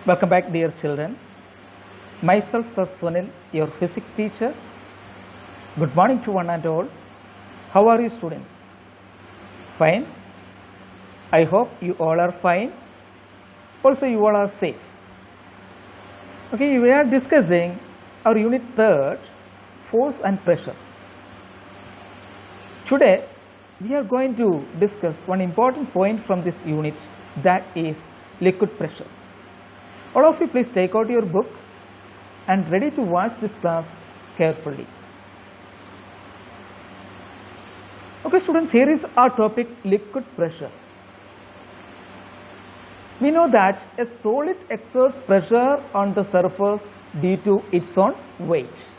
Welcome back, dear children. Myself, Sir Swanil, your physics teacher. Good morning to one and all. How are you, students? Fine. I hope you all are fine. Also, you all are safe. Okay, we are discussing our unit 3rd, force and pressure. Today, we are going to discuss one important point from this unit, that is liquid pressure. All of you, please take out your book and ready to watch this class carefully. Okay, students, here is our topic, liquid pressure. We know that a solid exerts pressure on the surface due to its own weight.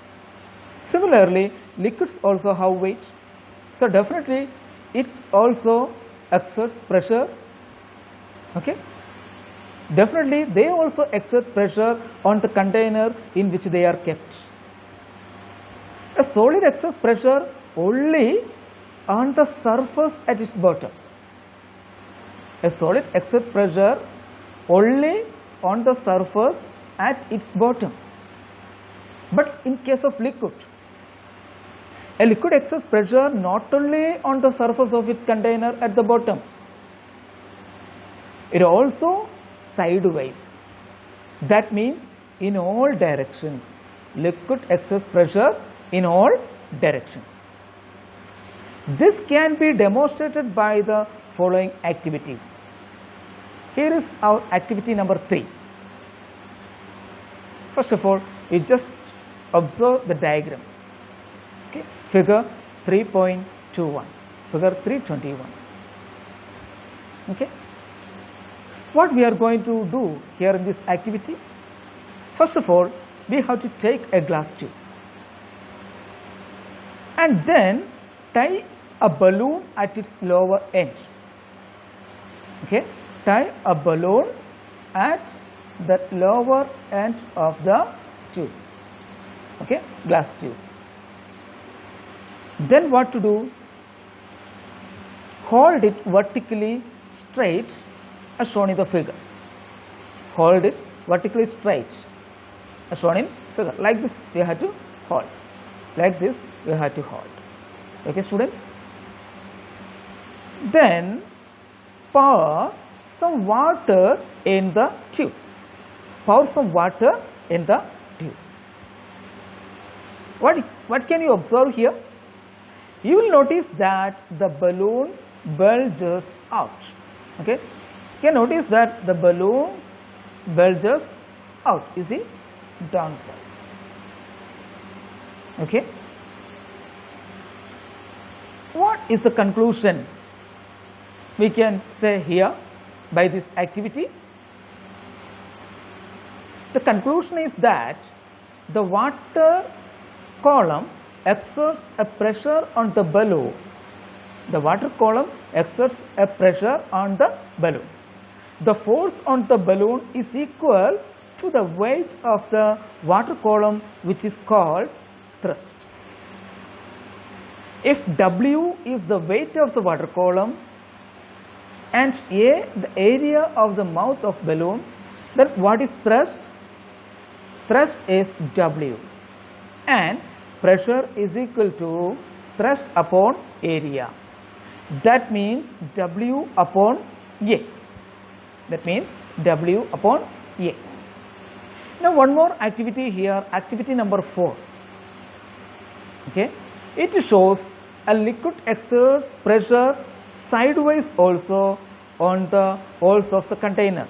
Similarly, liquids also have weight. So definitely it also exerts pressure. Okay. Definitely they also exert pressure on the container in which they are kept. A solid exerts pressure only on the surface at its bottom. A solid exerts pressure only on the surface at its bottom. But in case of liquid, a liquid exerts pressure not only on the surface of its container at the bottom, it also sideways. That means in all directions. Liquid exerts pressure in all directions. This can be demonstrated by the following activities. Here is our activity number 3. First of all, you just observe the diagrams. Okay. Figure 3.21, figure 321. Okay. What we are going to do here in this activity? First of all, we have to take a glass tube and then tie a balloon at its lower end. Okay, tie a balloon at the lower end of the tube. Okay, glass tube. Then what to do? Hold it vertically straight as shown in the figure. Hold it vertically straight as shown in figure. Like this we have to hold. Like this we have to hold. Okay, students. Then pour some water in the tube. Pour some water in the tube. What can you observe here? You will notice that the balloon bulges out. Okay. You can notice that the balloon bulges out. You see, downside. Okay. What is the conclusion we can say here by this activity? The conclusion is that the water column exerts a pressure on the balloon. The water column exerts a pressure on the balloon. The force on the balloon is equal to the weight of the water column, which is called thrust. If W is the weight of the water column and A the area of the mouth of balloon, then what is thrust? Thrust is W and pressure is equal to thrust upon area. That means W upon A. That means W upon A. Now one more activity here, activity number 4. Okay. It shows a liquid exerts pressure sideways also on the walls of the container.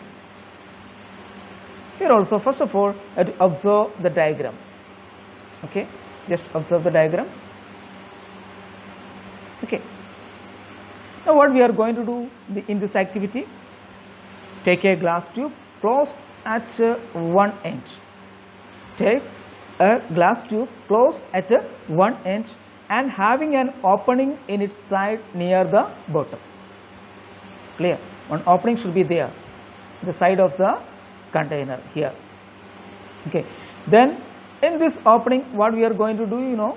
Here also, first of all, observe the diagram. Okay. Just observe the diagram. Okay. Now what we are going to do in this activity? Take a glass tube closed at one end. Take a glass tube closed at one end and having an opening in its side near the bottom. Clear? One opening should be there, the side of the container here. Okay. Then in this opening, what we are going to do,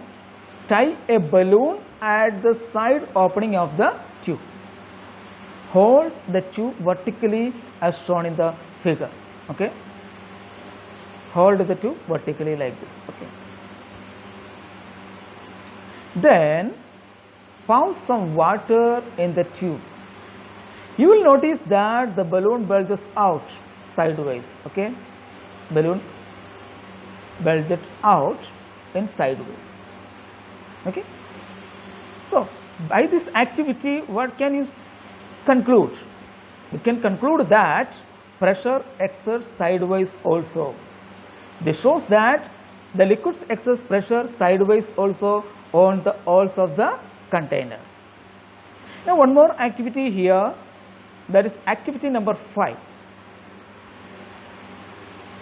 tie a balloon at the side opening of the tube. Hold the tube vertically as shown in the figure. Okay. hold the tube vertically like this. Okay. Then pour some water in the tube. You will notice that the balloon bulges out sideways. Okay, balloon bulges out in sideways. Okay. So by this activity, what can you conclude? You can conclude that pressure exerts sideways also. This shows that the liquids exerts pressure sideways also on the walls of the container. Now one more activity here, that is activity number 5.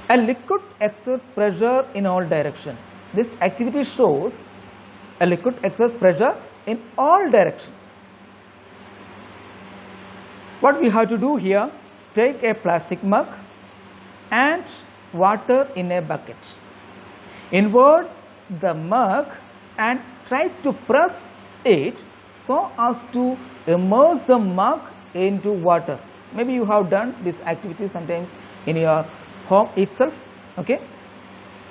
A liquid exerts pressure in all directions. This activity shows a liquid exerts pressure in all directions. What we have to do here, take a plastic mug and water in a bucket. Invert the mug and try to press it so as to immerse the mug into water. Maybe you have done this activity sometimes in your home itself. Okay,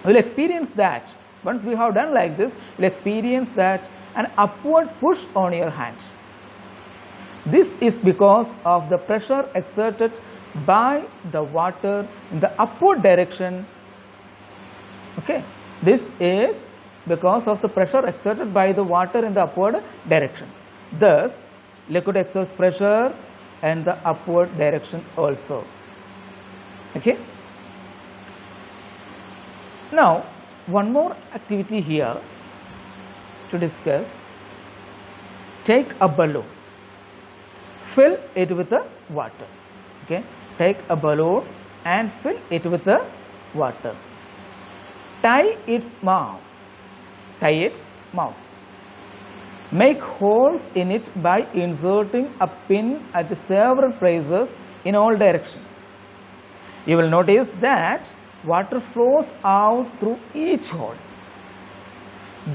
we will experience that. Once we have done like this, you will experience that an upward push on your hand. This is because of the pressure exerted by the water in the upward direction. Okay, this is because of the pressure exerted by the water in the upward direction. Thus, liquid exerts pressure in the upward direction also. Okay. Now, one more activity here to discuss. Take a balloon, fill it with the water. Okay, take a balloon and fill it with the water. Tie its mouth. Tie its mouth. Make holes in it by inserting a pin at several places in all directions. You will notice that water flows out through each hole.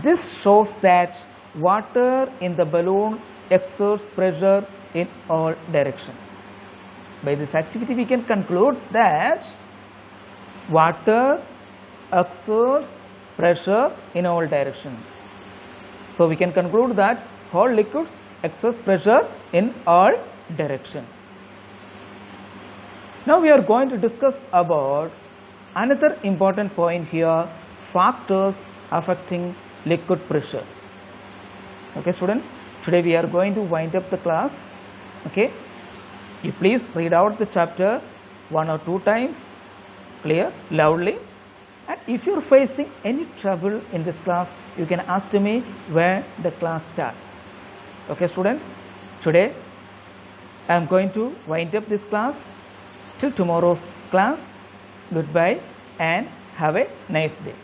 This shows that water in the balloon exerts pressure in all directions. By this activity, we can conclude that water exerts pressure in all directions. So we can conclude that all liquids exerts pressure in all directions. Now we are going to discuss about another important point here, factors affecting liquid pressure. Okay students, today we are going to wind up the class. Okay, you please read out the chapter 1 or 2 times, clear, loudly. And if you are facing any trouble in this class, you can ask me when the class starts. Okay students, today I am going to wind up this class. Till tomorrow's class, goodbye and have a nice day.